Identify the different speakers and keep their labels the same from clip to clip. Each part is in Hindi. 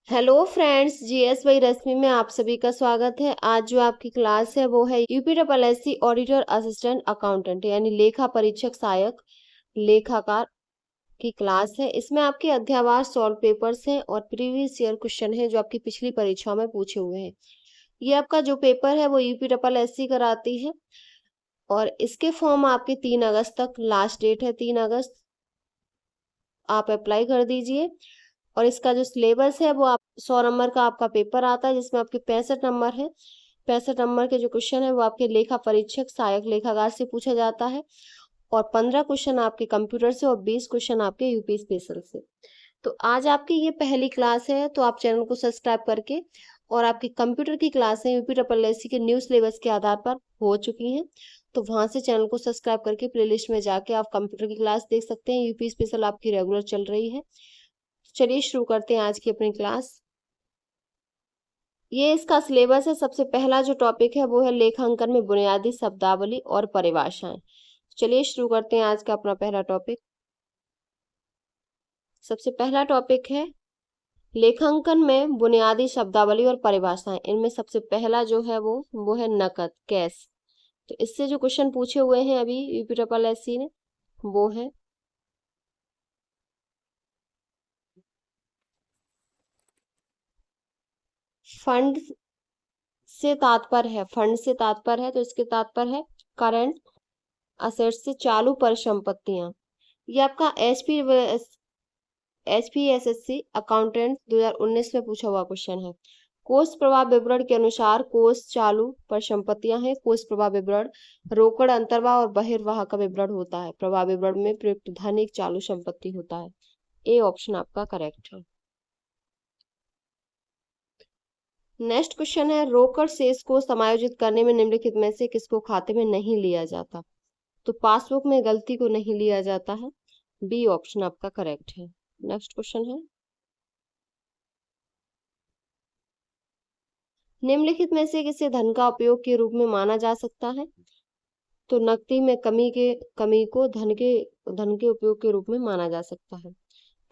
Speaker 1: हेलो फ्रेंड्स, जीएस वाई रश्मि में आप सभी का स्वागत है। आज जो आपकी क्लास है वो है यूपीएससी ऑडिटर असिस्टेंट अकाउंटेंट यानी लेखा परीक्षक सहायक लेखाकार की क्लास है। इसमें आपके अध्यावार सॉल्व पेपर्स हैं और प्रीवियस ईयर क्वेश्चन है जो आपकी पिछली परीक्षाओं में पूछे हुए हैं। ये आपका जो पेपर है वो यूपीएससी कराती है और इसके फॉर्म आपके 3 अगस्त तक लास्ट डेट है। 3 अगस्त आप अप्लाई कर दीजिए। और इसका जो सिलेबस है वो आप 100 नंबर का आपका पेपर आता है जिसमें आपके 65 नंबर है। 65 नंबर के जो क्वेश्चन है वो आपके लेखा परीक्षक सहायक लेखाकार से पूछा जाता है और 15 क्वेश्चन आपके कंप्यूटर से और 20 क्वेश्चन आपके यूपी स्पेशल से। तो आज आपकी ये पहली क्लास है, तो आप चैनल को सब्सक्राइब करके और आपकी कंप्यूटर की क्लासें यूपीएससी के न्यू सिलेबस के आधार पर हो चुकी हैं, तो वहां से चैनल को सब्सक्राइब करके प्लेलिस्ट में जाके आप कंप्यूटर की क्लास देख सकते हैं। यूपी स्पेशल आपकी रेगुलर चल रही है। चलिए शुरू करते हैं आज की अपनी क्लास। ये इसका सिलेबस है। सबसे पहला जो टॉपिक है वो है लेखांकन में बुनियादी शब्दावली और परिभाषाएं। चलिए शुरू करते हैं आज का अपना पहला टॉपिक। सबसे पहला टॉपिक है लेखांकन में बुनियादी शब्दावली और परिभाषाएं। इनमें सबसे पहला जो है वो है नकद, कैश। तो इससे जो क्वेश्चन पूछे हुए हैं अभी यूपीएससी ने वो है फंड फंड से तात्पर्य है, तो इसके तात्पर्य है करंट असेट्स से चालू परिसंपत्तियां। ये आपका एचपीएसएससी अकाउंटेंट 2019 में पूछा हुआ क्वेश्चन है। कोष प्रवाह विवरण के अनुसार कोष चालू परिसंपत्तियां हैं। कोष प्रवाह विवरण रोकड़ अंतर्वाह और बहिर्वाह का विवरण होता है। प्रवाह विवरण में प्रयुक्त धन एक चालू संपत्ति होता है। ए ऑप्शन आपका करेक्ट है। नेक्स्ट क्वेश्चन है रोकड़ शेष को समायोजित करने में निम्नलिखित में से किसको खाते में नहीं लिया जाता। तो पासबुक में गलती को नहीं लिया जाता है। बी ऑप्शन आपका करेक्ट है। नेक्स्ट क्वेश्चन है निम्नलिखित में से किसे धन का उपयोग के रूप में माना जा सकता है। तो नकदी में कमी को धन के उपयोग के रूप में माना जा सकता है।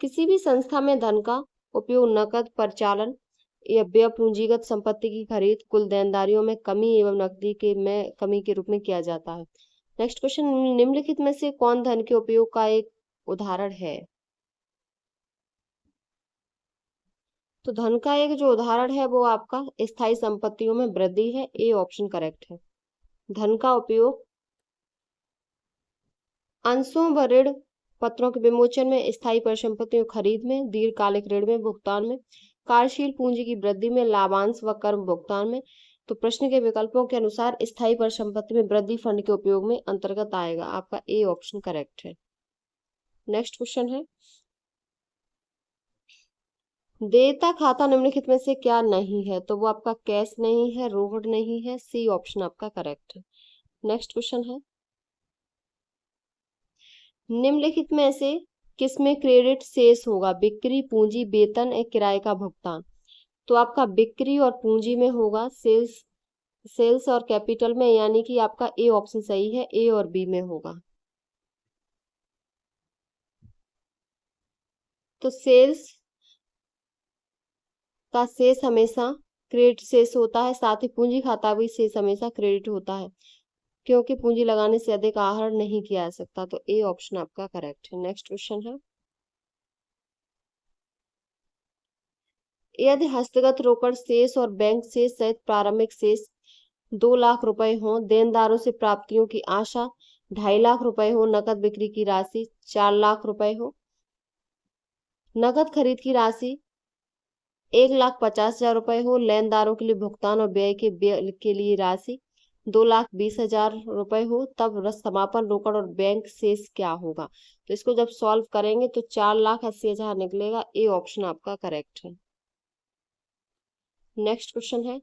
Speaker 1: किसी भी संस्था में धन का उपयोग नकद परिचालन या व्यय पूंजीगत संपत्ति की खरीद कुल देनदारियों में कमी एवं नकदी के में कमी के रूप में किया जाता है। नेक्स्ट क्वेश्चन निम्नलिखित में से कौन धन के उपयोग का एक उदाहरण है। तो धन का एक जो उदाहरण है वो आपका स्थायी संपत्तियों में वृद्धि है। ए ऑप्शन करेक्ट है। धन का उपयोग अंशों व ऋण पत्रों के विमोचन में, स्थायी परिसंपत्तियों खरीद में, दीर्घकालिक ऋण में भुगतान में, कार्यशील पूंजी की वृद्धि में, लाभांश व कर भुगतान में। तो प्रश्न के विकल्पों के अनुसार स्थायी परिसंपत्ति में वृद्धि फंड के उपयोग में अंतर्गत आएगा। आपका ए ऑप्शन करेक्ट है। नेक्स्ट क्वेश्चन है देयता खाता निम्नलिखित में से क्या नहीं है। तो वो आपका कैश नहीं है, रोकड़ नहीं है। सी ऑप्शन आपका करेक्ट है। नेक्स्ट क्वेश्चन है निम्नलिखित में से किसमें क्रेडिट शेष होगा। बिक्री, पूंजी, वेतन या किराए का भुगतान। तो आपका बिक्री और पूंजी में होगा। सेल्स और कैपिटल में, यानी कि आपका ए ऑप्शन सही है। ए और बी में होगा। तो सेल्स का शेष हमेशा क्रेडिट शेष होता है, साथ ही पूंजी खाता भी शेष हमेशा क्रेडिट होता है, क्योंकि पूंजी लगाने से अधिक आहरण नहीं किया जा सकता। तो ए ऑप्शन आपका करेक्ट है। नेक्स्ट क्वेश्चन है यदि हस्तगत रोकड़ शेष और बैंक शेष सहित प्रारंभिक शेष 2 लाख रुपए हो, देनदारों से प्राप्तियों की आशा 2.5 लाख रुपए हो, नकद बिक्री की राशि 4 लाख रुपए हो, नकद खरीद की राशि 1,50,000 रुपए हो, लेनदारों के लिए भुगतान और व्यय के लिए राशि 2,20,000 रुपए हो, तब समापन रोकड़ और बैंक शेष क्या होगा। तो इसको जब सॉल्व करेंगे तो 4,80,000 निकलेगा। ए ऑप्शन आपका करेक्ट है। नेक्स्ट क्वेश्चन है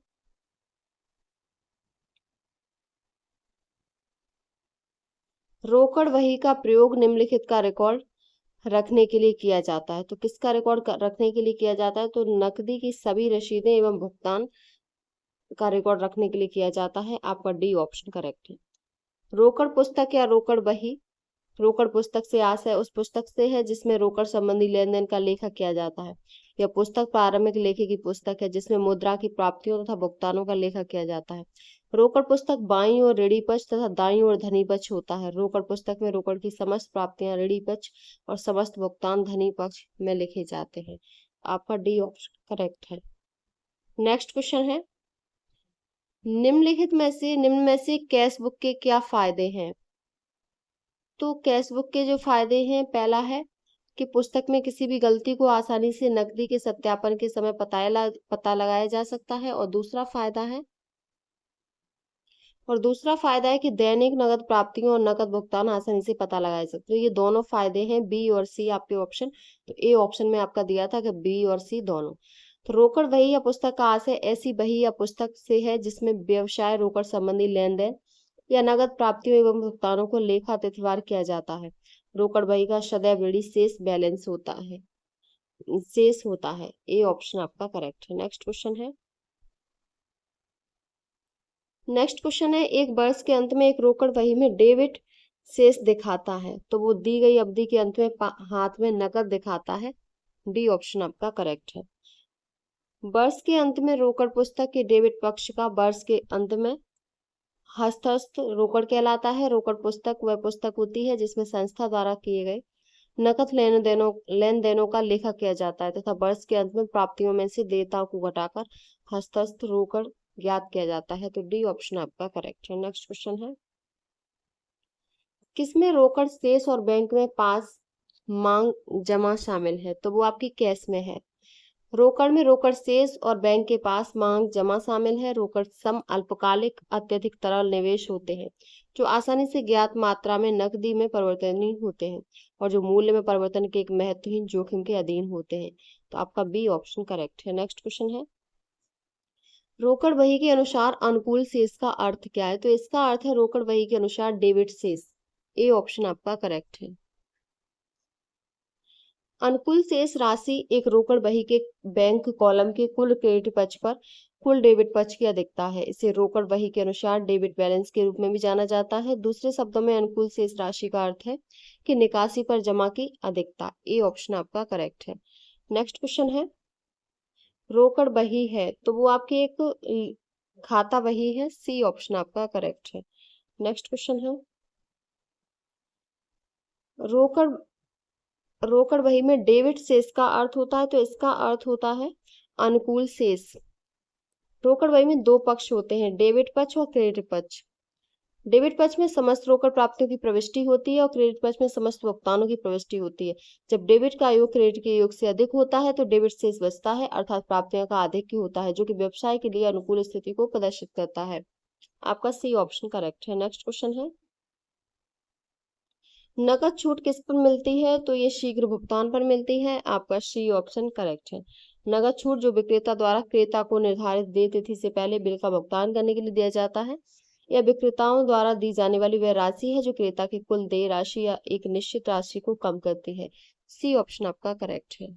Speaker 1: रोकड़ वही का प्रयोग निम्नलिखित का रिकॉर्ड रखने के लिए किया जाता है। तो किसका रिकॉर्ड रखने के लिए किया जाता है। तो नकदी की सभी रसीदें एवं भुगतान का रिकॉर्ड रखने के लिए किया जाता है। आपका डी ऑप्शन करेक्ट है। रोकड़ पुस्तक या रोकड़ बही रोकड़ पुस्तक से आशय उस पुस्तक से है जिसमें रोकड़ संबंधी लेन देन का लेखा किया जाता है। यह पुस्तक प्रारंभिक लेखे की पुस्तक है जिसमें मुद्रा की प्राप्तियों तथा भुगतानों का लेखा किया जाता है। रोकड़ पुस्तक बाईं ओर ऋणी पक्ष तथा दाईं ओर धनी पक्ष होता है। रोकड़ पुस्तक में रोकड़ की समस्त प्राप्तियां ऋणी पक्ष और समस्त भुगतान धनी पक्ष में लिखे जाते हैं। आपका डी ऑप्शन करेक्ट है। नेक्स्ट क्वेश्चन है, निम्न में से कैश बुक के क्या फायदे हैं? तो कैश बुक के जो फायदे हैं, पहला है कि पुस्तक में किसी भी गलती को आसानी से नकदी के सत्यापन के समय पता लगाया जा सकता है। और दूसरा फायदा है कि दैनिक नकद प्राप्तियों और नकद भुगतान आसानी से पता लगाए सकते हैं। ये दोनों फायदे हैं, बी और सी आपके ऑप्शन। तो ए ऑप्शन में आपका दिया था कि बी और सी दोनों। तो रोकड़ बही या पुस्तक का आशय ऐसी बही या पुस्तक से है जिसमें व्यवसाय रोकड़ संबंधी लेन देन या नगद प्राप्तियों एवं भुगतानों को लेखा तिथिवार किया जाता है। रोकड़ बही का सदैव ऋणी शेष बैलेंस होता है। ए ऑप्शन आपका करेक्ट है। नेक्स्ट क्वेश्चन है, एक वर्ष के अंत में एक रोकड़ बही में डेबिट शेष दिखाता है, तो वो दी गई अवधि के अंत में हाथ में नकद दिखाता है। डी ऑप्शन आपका करेक्ट है। वर्ष के अंत में रोकड़ पुस्तक के डेबिट पक्ष का वर्ष के अंत में हस्तस्थ रोकड़ कहलाता है। रोकड़ पुस्तक वह पुस्तक होती है जिसमें संस्था द्वारा किए गए नकद लेन देनों का लेखा किया जाता है तथा वर्ष के अंत में प्राप्तियों में से देयताओं को घटाकर हस्तस्थ रोकड़ ज्ञात किया जाता है। तो डी ऑप्शन आपका करेक्ट है। नेक्स्ट क्वेश्चन है, किसमें रोकड़ शेष और बैंक में पास मांग जमा शामिल है? तो वो आपकी कैश में है। रोकड़ में रोकड़ शेष और बैंक के पास मांग जमा शामिल है। रोकड़ सम अल्पकालिक अत्यधिक तरल निवेश होते हैं जो आसानी से ज्ञात मात्रा में नकदी में परिवर्तनीय होते हैं और जो मूल्य में परिवर्तन के एक महत्वहीन जोखिम के अधीन होते हैं। तो आपका बी ऑप्शन करेक्ट है। नेक्स्ट क्वेश्चन है, रोकड़ बही के अनुसार अनुकूल शेष का अर्थ क्या है? तो इसका अर्थ है रोकड़ बही के अनुसार डेबिट शेष। ए ऑप्शन आपका करेक्ट है। अनुकूल शेष राशि एक रोकड़ बही के बैंक कॉलम के कुल क्रेडिट पक्ष पर कुल डेबिट पक्ष की अधिकता है। इसे रोकड़ बही के अनुसार डेबिट बैलेंस के रूप में भी जाना जाता है। दूसरे शब्दों में अनुकूल शेष राशि का अर्थ है कि निकासी पर जमा की अधिकता। ए ऑप्शन आपका करेक्ट है। नेक्स्ट क्वेश्चन है, रोकड़ बही है तो वो आपकी एक खाता बही है। सी ऑप्शन आपका करेक्ट है। नेक्स्ट क्वेश्चन है, रोकड़ बही में डेबिट शेष का अर्थ होता है, तो इसका अर्थ होता है अनुकूल शेष। रोकड़ बही में दो पक्ष होते हैं, डेबिट पक्ष और क्रेडिट पक्ष। डेबिट पक्ष में समस्त रोकड़ प्राप्तियों की प्रविष्टि होती है और क्रेडिट पक्ष में समस्त भुगतानों की प्रविष्टि होती है। जब डेबिट का योग क्रेडिट के योग से अधिक होता है तो डेबिट शेष बचता है, अर्थात प्राप्तियों का आधिक्य होता है, जो कि व्यवसाय के लिए अनुकूल स्थिति को प्रदर्शित करता है। आपका सी ऑप्शन करेक्ट है। नेक्स्ट क्वेश्चन है, नकद छूट किस पर मिलती है? तो ये शीघ्र भुगतान पर मिलती है। आपका सी ऑप्शन करेक्ट है। नकद छूट जो विक्रेता द्वारा क्रेता को निर्धारित देय तिथि से पहले बिल का भुगतान करने के लिए दिया जाता है। यह विक्रेताओं द्वारा दी जाने वाली वह राशि है जो क्रेता की कुल देय राशि या एक निश्चित राशि को कम करती है। सी ऑप्शन आपका करेक्ट है।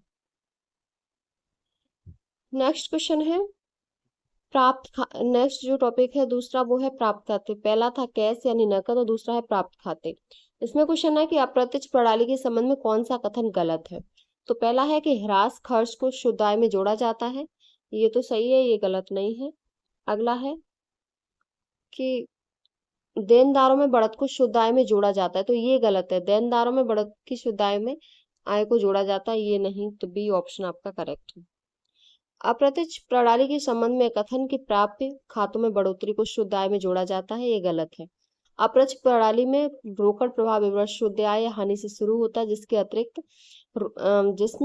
Speaker 1: नेक्स्ट क्वेश्चन है, नेक्स्ट जो टॉपिक है दूसरा वो है प्राप्त खाते। पहला था कैश यानी नकद और दूसरा है प्राप्त खाते। इसमें क्वेश्चन है कि अप्रत्यक्ष प्रणाली के संबंध में कौन सा कथन गलत है? तो पहला है कि ह्रास खर्च को शुद्ध आय में जोड़ा जाता है, ये तो सही है, ये गलत नहीं है। अगला है कि देनदारों में बढ़त को शुद्ध आय में जोड़ा जाता है, तो ये गलत है। देनदारों में बढ़त की शुद्ध आय में आय को जोड़ा जाता है, ये नहीं। तो बी ऑप्शन आपका करेक्ट है। अप्रत्यक्ष प्रणाली के संबंध में कथन कि प्राप्य खातों में बढ़ोतरी को शुद्ध आय में जोड़ा जाता है, ये गलत है। अप्रत्यक्ष प्रणाली में रोकड़ प्रवाह विवरण शुद्ध आय या हानि से शुरू होता है, जिसमें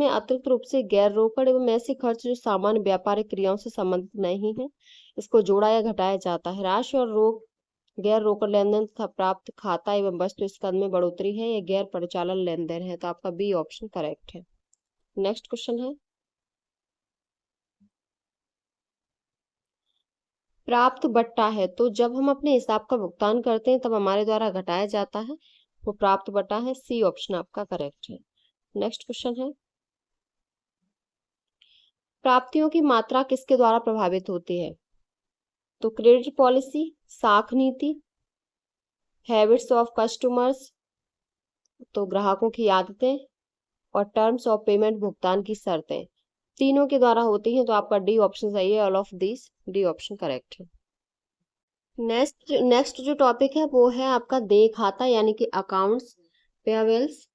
Speaker 1: अतिरिक्त रूप से गैर रोकड़ एवं ऐसे खर्च जो सामान्य व्यापारिक क्रियाओं से संबंधित नहीं है, इसको जोड़ा या घटाया जाता है। राशि और गैर रोकड़ लेन देन तथा प्राप्त खाता एवं वस्तु स्कंद में बढ़ोतरी है, यह गैर परिचालन लेन देन है। तो आपका बी ऑप्शन करेक्ट है। नेक्स्ट क्वेश्चन है, प्राप्त बट्टा है तो जब हम अपने हिसाब का भुगतान करते हैं तब हमारे द्वारा घटाया जाता है, वो प्राप्त बट्टा है। सी ऑप्शन आपका करेक्ट है। नेक्स्ट क्वेश्चन है, प्राप्तियों की मात्रा किसके द्वारा प्रभावित होती है? तो क्रेडिट पॉलिसी, साख नीति, हैबिट्स ऑफ कस्टमर्स, तो ग्राहकों की आदतें और टर्म्स ऑफ पेमेंट भुगतान की शर्तें तीनों के द्वारा होती हैं, तो आपका डी ऑप्शन सही है। All of this D option correct है। नेक्स्ट जो टॉपिक है वो है आपका देय खाता यानी कि अकाउंट्स पेबल्स।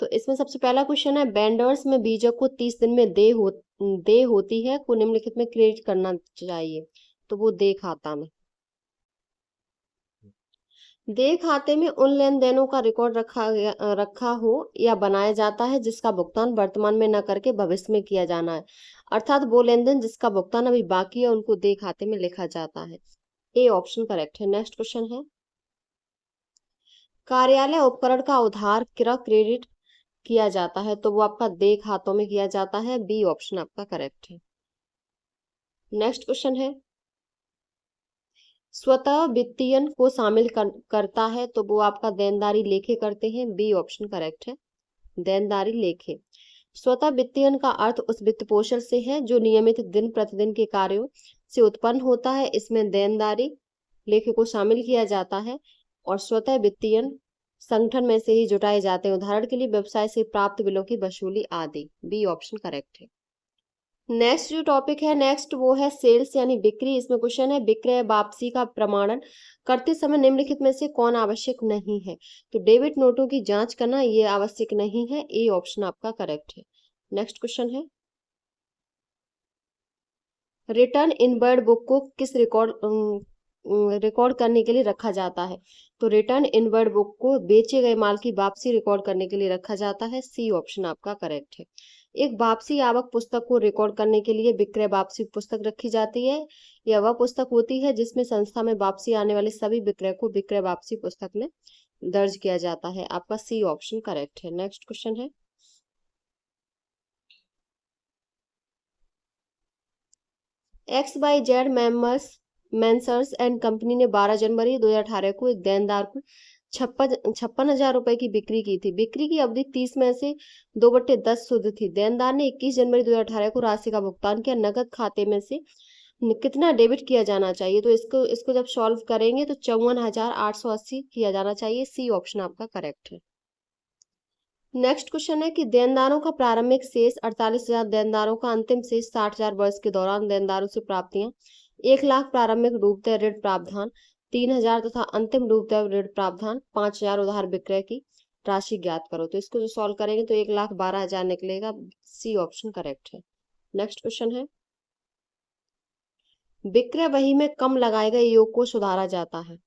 Speaker 1: तो इसमें सबसे पहला क्वेश्चन है, वेंडर्स में बीजक को 30 दिन में देय होती है को निम्नलिखित में क्रेडिट करना चाहिए। तो वो देय खाता में, देय खाते में उन लेन देनों का रिकॉर्ड रखा हो या बनाया जाता है जिसका भुगतान वर्तमान में न करके भविष्य में किया जाना है, अर्थात वो लेन देन जिसका भुगतान अभी बाकी है उनको देय खाते में लिखा जाता है। ए ऑप्शन करेक्ट है। नेक्स्ट क्वेश्चन है, कार्यालय उपकरण का उधार क्रय क्रेडिट किया जाता है, तो वो आपका देय खातों में किया जाता है। बी ऑप्शन आपका करेक्ट है। नेक्स्ट क्वेश्चन है, स्वतः वित्तीयन को शामिल करता है, तो वो आपका देनदारी लेखे करते हैं। बी ऑप्शन करेक्ट है, देनदारी लेखे। स्वतः वित्तीयन का अर्थ उस वित्त पोषण से है जो नियमित दिन प्रतिदिन के कार्यों से उत्पन्न होता है। इसमें देनदारी लेखे को शामिल किया जाता है और स्वतः वित्तीयन संगठन में से ही जुटाए जाते हैं, उदाहरण के लिए व्यवसाय से प्राप्त बिलों की वसूली आदि। बी ऑप्शन करेक्ट है। नेक्स्ट जो टॉपिक है नेक्स्ट वो है सेल्स यानी बिक्री। इसमें क्वेश्चन है, विक्रय वापसी का प्रमाणन करते समय निम्नलिखित में से कौन आवश्यक नहीं है। तो डेबिट नोटों की जांच करना ये आवश्यक नहीं है। ए ऑप्शन आपका करेक्ट है। नेक्स्ट क्वेश्चन है, रिटर्न इन वर्ड बुक को किस रिकॉर्ड करने के लिए रखा जाता है। तो रिटर्न इन वर्ड बुक को बेचे गए माल की वापसी रिकॉर्ड करने के लिए रखा जाता है। सी ऑप्शन आपका करेक्ट है। एक वापसी आवक पुस्तक को रिकॉर्ड करने के लिए विक्रय वापसी पुस्तक रखी जाती है। यह वह पुस्तक होती है जिसमें संस्था में वापसी आने वाले सभी विक्रय को विक्रय वापसी पुस्तक में दर्ज किया जाता है। आपका सी ऑप्शन करेक्ट है। नेक्स्ट क्वेश्चन है, XYZ मेंसर्स एंड कंपनी ने 12 जनवरी 2018 को एक देनदार को 56,000 रुपए की बिक्री की थी। बिक्री की अवधि 30 में से 2/10 शुद्ध थी। देनदार ने 21 जनवरी 2018 को राशि का भुगतान किया। नकद खाते में से कितना डेबिट किया जाना चाहिए। तो इसको इसको जब सॉल्व करेंगे तो 54,880 किया जाना चाहिए। सी ऑप्शन आपका करेक्ट है। नेक्स्ट क्वेश्चन है कि देनदारों का प्रारंभिक शेष 48,000, देनदारों का अंतिम शेष 60,000 वर्ष के दौरान देनदारों से प्राप्तियां 1,00,000 प्रारंभिक डूबते ऋण प्रावधान 3,000 तथा अंतिम डूबते ऋण प्रावधान 5,000 उधार विक्रय की राशि ज्ञात करो। तो इसको जो सॉल्व करेंगे तो 1,12,000 निकलेगा। सी ऑप्शन करेक्ट है। नेक्स्ट क्वेश्चन है, विक्रय बही में कम लगाए गए योग को सुधारा जाता है,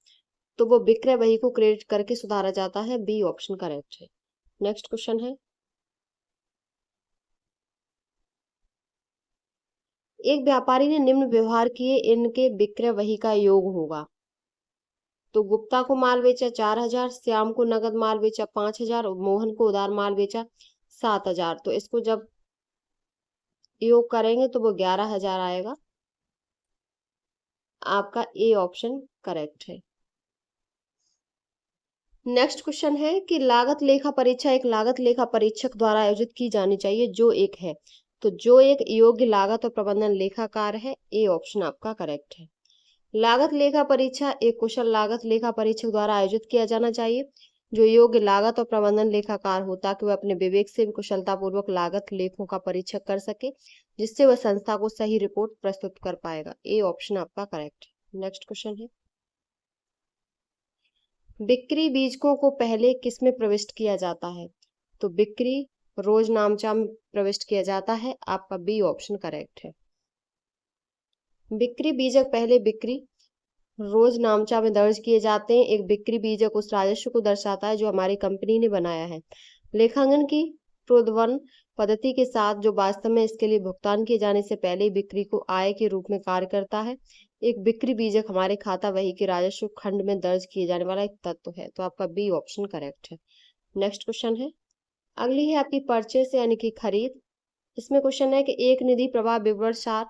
Speaker 1: तो वो विक्रय बही को क्रेडिट करके सुधारा जाता है। बी ऑप्शन करेक्ट है। नेक्स्ट क्वेश्चन है, एक व्यापारी ने निम्न व्यवहार किए, इनके विक्रय वही का योग होगा। तो गुप्ता को माल बेचा 4,000, श्याम को नगद माल बेचा 5,000 और मोहन को उधार माल बेचा 7,000। तो इसको जब योग करेंगे तो वो 11,000 आएगा। आपका ए ऑप्शन करेक्ट है। नेक्स्ट क्वेश्चन है कि लागत लेखा परीक्षा एक लागत लेखा परीक्षक द्वारा आयोजित की जानी चाहिए जो एक है। तो जो एक योग्य लागत और प्रबंधन लेखाकार है। ए ऑप्शन आपका करेक्ट है। लागत लेखा परीक्षा एक कुशल लागत लेखा परीक्षक द्वारा आयोजित किया जाना चाहिए जो योग्य लागत और प्रबंधन लेखाकार हो, ताकि वह अपने विवेक से कुशलतापूर्वक लागत लेखों का परीक्षक कर सके, जिससे वह संस्था को सही रिपोर्ट प्रस्तुत कर पाएगा। ए ऑप्शन आपका करेक्ट है। नेक्स्ट क्वेश्चन है, बिक्री बीजकों को पहले किसमें प्रविष्ट किया जाता है। तो बिक्री रोज नामचा में प्रविष्ट किया जाता है। आपका बी ऑप्शन करेक्ट है। बिक्री बीजक पहले बिक्री रोज नामचा में दर्ज किए जाते हैं। एक बिक्री बीजक उस राजस्व को दर्शाता है जो हमारी कंपनी ने बनाया है। लेखांकन की प्रोद्वहन पद्धति के साथ जो वास्तव में इसके लिए भुगतान किए जाने से पहले बिक्री को आय के रूप में कार्य करता है। एक बिक्री बीजक हमारे खाता वही के राजस्व खंड में दर्ज किए जाने वाला एक तत्व है। तो आपका बी ऑप्शन करेक्ट है। नेक्स्ट क्वेश्चन है, अगली है आपकी परचेस यानी कि खरीद। इसमें क्वेश्चन है कि एक निधि प्रवाह विवरण सार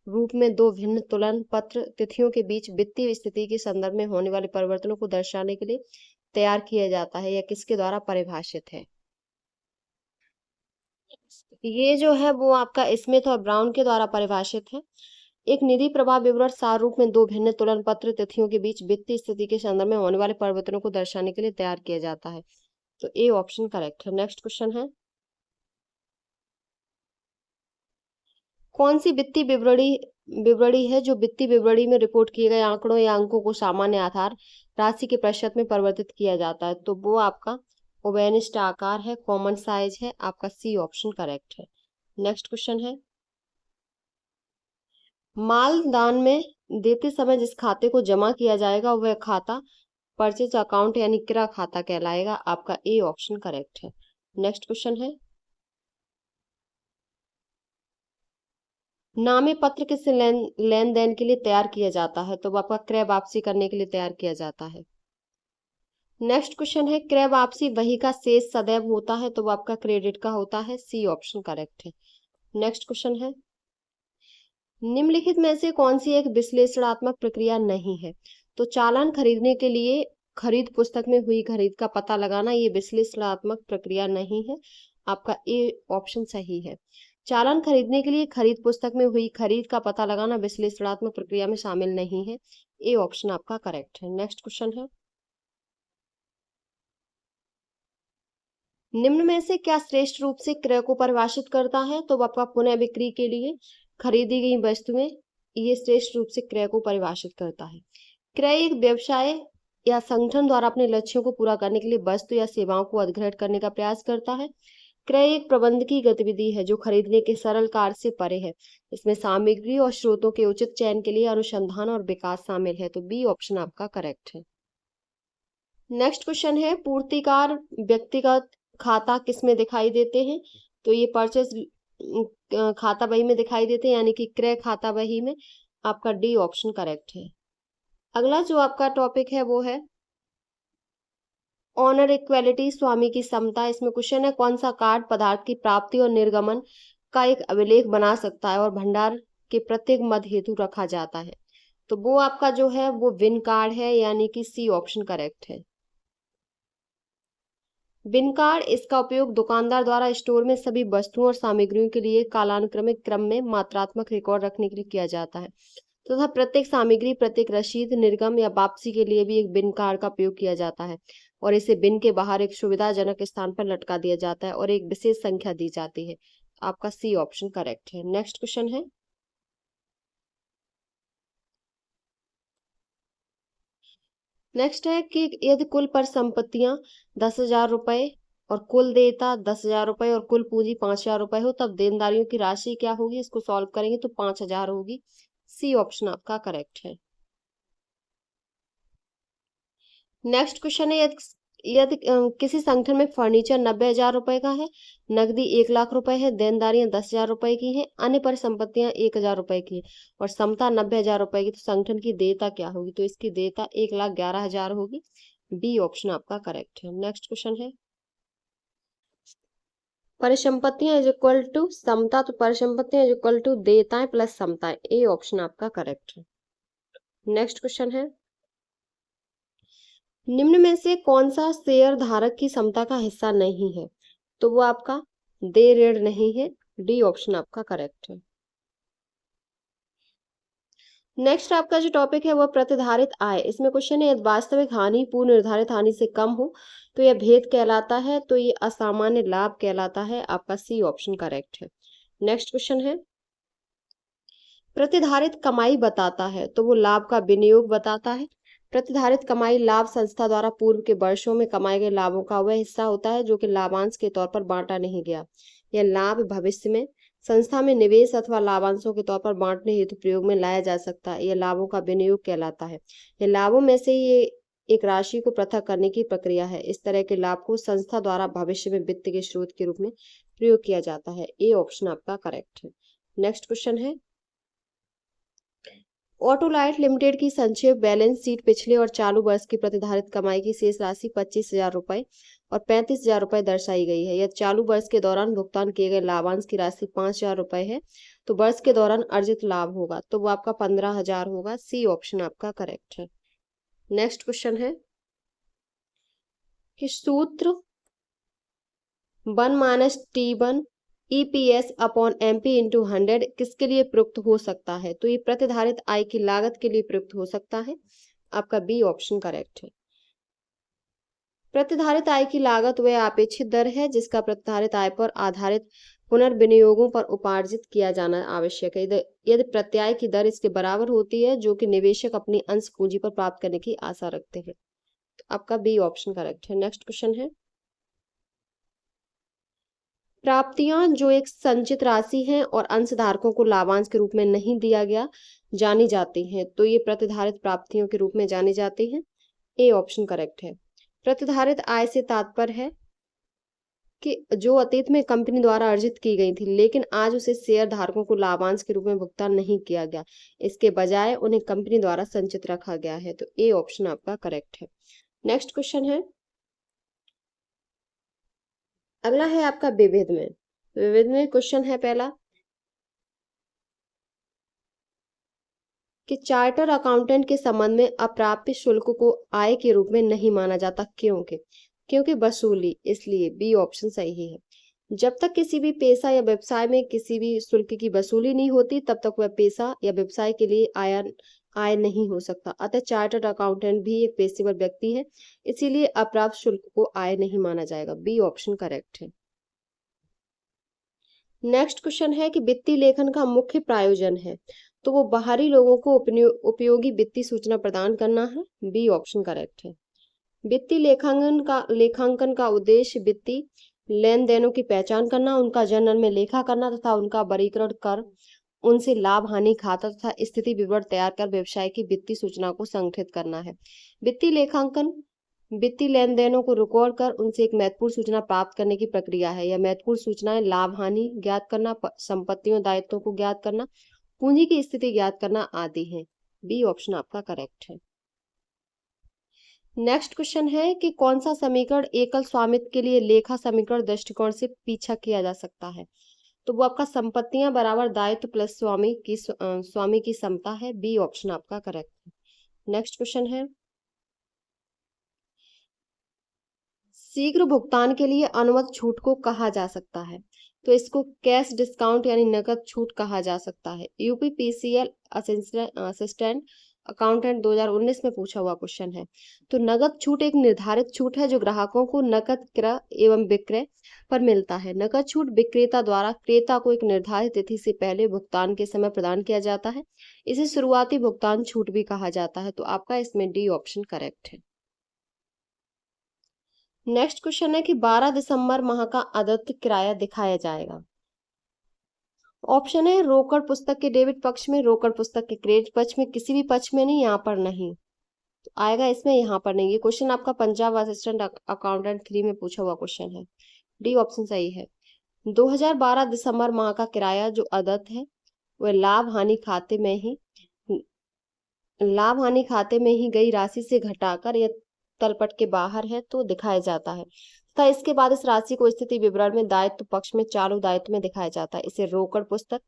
Speaker 1: रूप में दो भिन्न तुलन पत्र तिथियों के बीच वित्तीय स्थिति के संदर्भ में होने वाले परिवर्तनों को दर्शाने के लिए तैयार किया जाता है। यह किसके द्वारा परिभाषित है। ये जो है वो आपका स्मिथ और ब्राउन के द्वारा परिभाषित है। एक निधि प्रवाह विवरण सार रूप में दो भिन्न तुलन पत्र तिथियों के बीच वित्तीय स्थिति के संदर्भ में होने वाले परिवर्तनों को दर्शाने के लिए तैयार किया जाता है। तो ए ऑप्शन करेक्ट है। नेक्स्ट क्वेश्चन है, कौन सी वित्तीय विवरणी विवरणी है जो वित्तीय विवरणी में रिपोर्ट किए गए आंकड़ों या अंकों को सामान्य आधार राशि के प्रतिशत में परिवर्तित किया जाता है? तो वो आपका ओबेनिस्ट आकार है, कॉमन साइज है, आपका सी ऑप्शन करेक्ट है। नेक्स्ट क्वेश्चन है, माल दान में देते समय जिस खाते को जमा किया जाएगा वह खाता परचेज अकाउंट यानी क्रय खाता कहलाएगा, आपका ए ऑप्शन करेक्ट है। नेक्स्ट क्वेश्चन है, नामे पत्र किस लेन देन के लिए तैयार किया जाता है? तो वो आपका क्रय वापसी करने के लिए तैयार किया जाता है। नेक्स्ट क्वेश्चन है, क्रय वापसी वही का शेष सदैव होता है? तो वो आपका क्रेडिट का होता है, सी ऑप्शन करेक्ट है। नेक्स्ट क्वेश्चन है, निम्नलिखित में से कौन सी एक विश्लेषणात्मक प्रक्रिया नहीं है? तो चालान खरीदने के लिए खरीद पुस्तक में हुई खरीद का पता लगाना ये विश्लेषणात्मक प्रक्रिया नहीं है, आपका ए ऑप्शन सही है। चालान खरीदने के लिए खरीद पुस्तक में हुई खरीद का पता लगाना विश्लेषणात्मक प्रक्रिया में शामिल नहीं है, ए ऑप्शन आपका करेक्ट है। नेक्स्ट क्वेश्चन है, निम्न में से क्या श्रेष्ठ रूप से क्रय को परिभाषित करता है? तो आपका पुनः बिक्री के लिए खरीदी गई वस्तुएं, ये श्रेष्ठ रूप से क्रय को परिभाषित करता है। क्रय एक व्यवसाय या संगठन द्वारा अपने लक्ष्यों को पूरा करने के लिए वस्तु या सेवाओं को अधिग्रहण करने का प्रयास करता है। क्रय एक प्रबंधकीय गतिविधि है जो खरीदने के सरल कार्य से परे है। इसमें सामग्री और स्रोतों के उचित चयन के लिए अनुसंधान और विकास शामिल है, तो बी ऑप्शन आपका करेक्ट है। नेक्स्ट क्वेश्चन है, पूर्तिकार व्यक्तिगत खाता किस में दिखाई देते हैं? तो ये परचेज खाता बही में दिखाई देते हैं, यानी कि क्रय खाता बही में, आपका डी ऑप्शन करेक्ट है। अगला जो आपका टॉपिक है वो है ऑनर इक्वेलिटी, स्वामी की समता। इसमें क्वेश्चन है, कौन सा कार्ड पदार्थ की प्राप्ति और निर्गमन का एक अभिलेख बना सकता है और भंडार के प्रत्येक मद हेतु रखा जाता है? तो वो आपका जो है वो विन कार्ड है, यानी कि सी ऑप्शन करेक्ट है। विन कार्ड, इसका उपयोग दुकानदार द्वारा स्टोर में सभी वस्तुओं और सामग्रियों के लिए कालानुक्रमिक क्रम में मात्रात्मक रिकॉर्ड रखने के लिए किया जाता है तथा प्रत्येक सामग्री, प्रत्येक रसीद, निर्गम या वापसी के लिए भी एक बिन कार्ड का उपयोग किया जाता है और इसे बिन के बाहर एक सुविधाजनक स्थान पर लटका दिया जाता है और एक विशेष संख्या दी जाती है। आपका सी ऑप्शन करेक्ट है। नेक्स्ट क्वेश्चन है, नेक्स्ट है कि यदि कुल परिसंपत्तियां 10,000 रुपए और कुल देयता 10,000 रुपए और कुल पूंजी 5,000 रुपए हो तब देनदारियों की राशि क्या होगी? इसको सॉल्व करेंगे तो 5,000 होगी, सी ऑप्शन आपका करेक्ट है। नेक्स्ट क्वेश्चन है, यदि यदि किसी संगठन में फर्नीचर 90,000 रुपए का है, नकदी 1,00,000 रुपए है, देनदारियां 10,000 रुपए की हैं, अन्य परिसंपत्तियां 1,000 रुपए की है और समता 90,000 रुपए की, तो संगठन की देयता क्या होगी? तो इसकी देयता 1,11,000 होगी, बी ऑप्शन आपका करेक्ट है। नेक्स्ट क्वेश्चन है, परिसंपत्तियां इज इक्वल टू समता, तो परिसंपत्तियां इज इक्वल टू देयताएं प्लस समताएं, ए ऑप्शन आपका करेक्ट है। नेक्स्ट क्वेश्चन है, निम्न में से कौन सा शेयर धारक की क्षमता का हिस्सा नहीं है? तो वो आपका देय ऋण नहीं है, डी ऑप्शन आपका करेक्ट है। नेक्स्ट आपका जो टॉपिक है वो प्रतिधारित आय। इसमें क्वेश्चन है, यदि वास्तविक हानि पूर्व निर्धारित हानि से कम हो तो यह भेद कहलाता है, तो ये असामान्य लाभ कहलाता है, आपका सी ऑप्शन करेक्ट है। नेक्स्ट क्वेश्चन है, प्रतिधारित कमाई बताता है, तो वो लाभ का विनियोग बताता है। प्रतिधारित कमाई लाभ संस्था द्वारा पूर्व के वर्षों में कमाए गए लाभों का वह हिस्सा होता है जो कि लाभांश के तौर पर बांटा नहीं गया। यह लाभ भविष्य में संस्था में निवेश अथवा लाभांशों के तौर पर बांटने हेतु प्रयोग में लाया जा सकता है, यह लाभों का विनियोग कहलाता है। यह लाभों में से ये एक राशि को पृथक करने की प्रक्रिया है। इस तरह के लाभ को संस्था द्वारा भविष्य में वित्त के स्रोत के रूप में प्रयोग किया जाता है, ए ऑप्शन आपका करेक्ट है। नेक्स्ट क्वेश्चन है, ऑटोलाइट लिमिटेड की संक्षेप बैलेंस शीट पिछले और चालू वर्ष की प्रतिधारित कमाई की शेष राशि 25,000 रुपए और 35,000 रुपए दर्शाई गई है। यदि चालू वर्ष के दौरान भुगतान किए गए लाभांश की राशि 5,000 रुपए है तो वर्ष के दौरान अर्जित लाभ होगा, तो वो आपका 15,000 होगा, सी ऑप्शन आपका करेक्ट है। नेक्स्ट क्वेश्चन है कि सूत्र 1-T1 EPS upon MP into 100 किसके लिए प्रयुक्त हो सकता है? तो ये प्रतिधारित आय की लागत के लिए प्रयुक्त हो सकता है, आपका बी ऑप्शन करेक्ट है। प्रतिधारित आय की लागत वह अपेक्षित दर है जिसका प्रतिधारित आय पर आधारित पुनर्विनियोगों पर उपार्जित किया जाना आवश्यक है। यदि प्रत्याय की दर इसके बराबर होती है जो कि निवेशक अपनी अंश पूंजी पर प्राप्त करने की आशा रखते हैं। तो आपका बी ऑप्शन करेक्ट है। नेक्स्ट क्वेश्चन है, प्राप्तियां जो एक संचित राशि है और अंशधारकों को लाभांश के रूप में नहीं दिया गया जानी जाती हैं, तो ये प्रतिधारित प्राप्तियों के रूप में जानी जाती हैं। ए ऑप्शन करेक्ट है। प्रतिधारित आय से तात्पर्य है कि जो अतीत में कंपनी द्वारा अर्जित की गई थी लेकिन आज उसे शेयर धारकों को लाभांश के रूप में भुगतान नहीं किया गया, इसके बजाय उन्हें कंपनी द्वारा संचित रखा गया है। तो ए ऑप्शन आपका करेक्ट है। नेक्स्ट क्वेश्चन है, अगला है आपका विविध में। विविध में क्वेश्चन है पहला कि चार्टर अकाउंटेंट के संबंध में अप्राप्य शुल्क को आय के रूप में नहीं माना जाता, क्योंकि वसूली, इसलिए बी ऑप्शन सही है। जब तक किसी भी पेशा या व्यवसाय में किसी भी शुल्क की वसूली नहीं होती तब तक वह पेशा या व्यवसाय के लिए आय नहीं हो सकता। अतः चार्टर्ड अकाउंटेंट भी एक पेशेवर व्यक्ति है, इसीलिए अप्राप्त शुल्क को आय नहीं माना जाएगा। बी ऑप्शन करेक्ट है। नेक्स्ट क्वेश्चन है कि वित्तीय लेखन का मुख्य प्रायोजन है, तो वो बाहरी लोगों को उपयोगी वित्तीय सूचना प्रदान करना है। बी ऑप्शन करेक्ट है। वित्तीय लेखांकन का उद्देश्य वित्तीय लेन देनों की पहचान करना, उनका जर्नल में लेखा करना तथा उनका वर्गीकरण कर उनसे लाभ हानि खाता तथा स्थिति विवरण तैयार कर व्यवसाय की वित्तीय सूचना को संगठित करना है। वित्तीय लेखांकन वित्तीय लेन देनों को रिकॉर्ड कर उनसे एक महत्वपूर्ण सूचना प्राप्त करने की प्रक्रिया है। यह महत्वपूर्ण सूचनाएं लाभ हानि ज्ञात करना, संपत्तियों दायित्वों को ज्ञात करना, पूंजी की स्थिति ज्ञात करना आदि है। बी ऑप्शन आपका करेक्ट है। नेक्स्ट क्वेश्चन है कि कौन सा समीकरण एकल स्वामित्व के लिए लेखा समीकरण दृष्टिकोण से पीछा किया जा सकता है, तो वो आपका संपत्तियां बराबर दायित्व प्लस स्वामी की समता है। बी ऑप्शन आपका करेक्ट है। नेक्स्ट क्वेश्चन है, शीघ्र भुगतान के लिए अनुमत छूट को कहा जा सकता है, तो इसको कैश डिस्काउंट यानी नकद छूट कहा जा सकता है। यूपीपीसीएल असिस्टेंट अकाउंटेंट 2019 में पूछा हुआ क्वेश्चन है। तो नकद छूट एक निर्धारित छूट है जो ग्राहकों को नकद क्रय एवं विक्रय पर मिलता है। नकद छूट विक्रेता द्वारा क्रेता को एक निर्धारित तिथि से पहले भुगतान के समय प्रदान किया जाता है। इसे शुरुआती भुगतान छूट भी कहा जाता है। तो आपका इसमें डी ऑप्शन करेक्ट है। नेक्स्ट क्वेश्चन है कि 12 दिसंबर माह का अद्वितीय किराया दिखाया जाएगा। ऑप्शन है रोकड़ पुस्तक के डेबिट पक्ष में, रोकड़ पुस्तक के क्रेडिट पक्ष में, किसी भी पक्ष में नहीं, यहाँ पर नहीं, तो आएगा इसमें यहाँ पर नहीं। ये क्वेश्चन आपका पंजाब असिस्टेंट अकाउंटेंट 3 में पूछा हुआ क्वेश्चन है। डी ऑप्शन सही है। 2012 दिसंबर माह का किराया जो अदत्त है वह लाभ हानि खाते में ही गई राशि से घटाकर यह तलपट के बाहर है तो दिखाया जाता है तथा इसके बाद इस राशि को स्थिति विवरण में दायित्व पक्ष में चालू दायित्व में दिखाया जाता है। इसे रोकड़ पुस्तक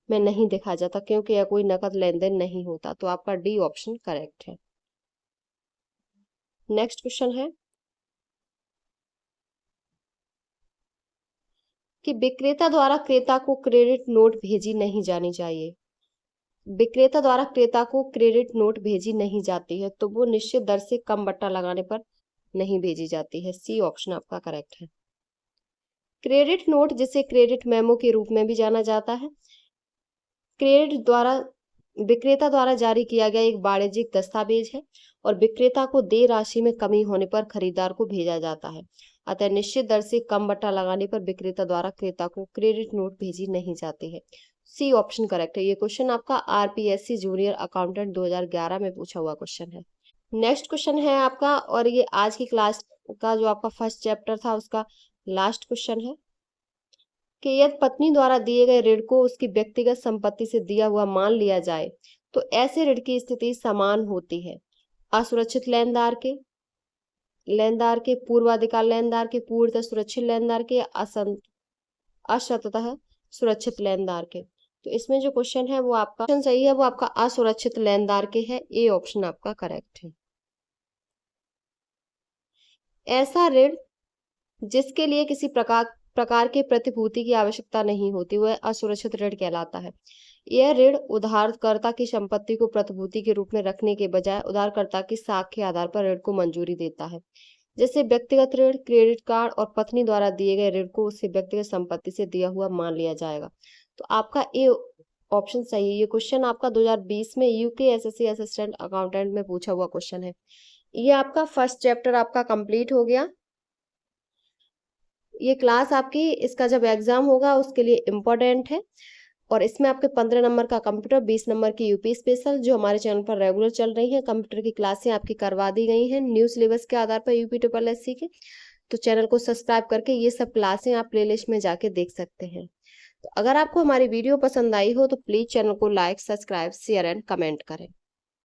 Speaker 1: में नहीं दिखाया जाता क्योंकि यह कोई नकद लेन देन नहीं होता। तो आपका डी ऑप्शन करेक्ट है। नेक्स्ट क्वेश्चन है कि विक्रेता द्वारा क्रेता को क्रेडिट नोट भेजी नहीं जानी चाहिए। विक्रेता द्वारा क्रेता को क्रेडिट नोट भेजी नहीं जाती है तो वो निश्चित दर से कम बट्टा लगाने पर नहीं भेजी जाती है। सी ऑप्शन आपका करेक्ट है। क्रेडिट नोट जिसे क्रेडिट मेमो के रूप में भी जाना जाता है, विक्रेता द्वारा जारी किया गया एक वाणिज्यिक दस्तावेज है और विक्रेता को देय राशि में कमी होने पर खरीदार को भेजा जाता है। अतः निश्चित दर से कम बट्टा लगाने पर विक्रेता द्वारा क्रेता को क्रेडिट नोट भेजी नहीं जाती है। सी ऑप्शन करेक्ट है। ये क्वेश्चन आपका आरपीएससी जूनियर अकाउंटेंट 2011 में पूछा हुआ क्वेश्चन है। नेक्स्ट क्वेश्चन है आपका, और ये आज की क्लास का जो आपका फर्स्ट चैप्टर था उसका लास्ट क्वेश्चन है कि यदि पत्नी द्वारा दिए गए ऋण को उसकी व्यक्तिगत संपत्ति से दिया हुआ मान लिया जाए तो ऐसे ऋण की स्थिति समान होती है असुरक्षित लेनदार के पूर्वाधिकार लेनदार के, पूर्णतः सुरक्षित लेनदार के, असततः सुरक्षित लेनदार के। तो इसमें जो क्वेश्चन है वो आपका ऑप्शन सही है, वो आपका असुरक्षित लेनदार के है। ए ऑप्शन आपका करेक्ट है। ऐसा ऋण जिसके लिए किसी प्रकार के प्रतिभूति की आवश्यकता नहीं होती वह असुरक्षित ऋण कहलाता है। यह ऋण उधारकर्ता की संपत्ति को प्रतिभूति के रूप में रखने के बजाय उधारकर्ता की साख के आधार पर ऋण को मंजूरी देता है। जैसे व्यक्तिगत ऋण, क्रेडिट कार्ड और पत्नी द्वारा दिए गए ऋण को उससे व्यक्तिगत संपत्ति से दिया हुआ मान लिया जाएगा। तो आपका ए ऑप्शन सही है। ये क्वेश्चन आपका 2020 में यूकेएसएससी असिस्टेंट अकाउंटेंट में पूछा हुआ क्वेश्चन है। ये आपका फर्स्ट चैप्टर आपका कंप्लीट हो गया। ये क्लास आपकी, इसका जब एग्जाम होगा उसके लिए इम्पोर्टेंट है, और इसमें आपके 15 नंबर का कंप्यूटर, 20 नंबर की यूपी स्पेशल जो हमारे चैनल पर रेगुलर चल रही है, कंप्यूटर की क्लासें आपकी करवा दी गई हैं न्यू सिलेबस के आधार पर यूपी ट्रिपल एससी के। तो चैनल को सब्सक्राइब करके ये सब क्लासें आप प्लेलिस्ट में जाके देख सकते हैं। तो अगर आपको हमारी वीडियो पसंद आई हो तो प्लीज़ चैनल को like, subscribe, share and comment करें।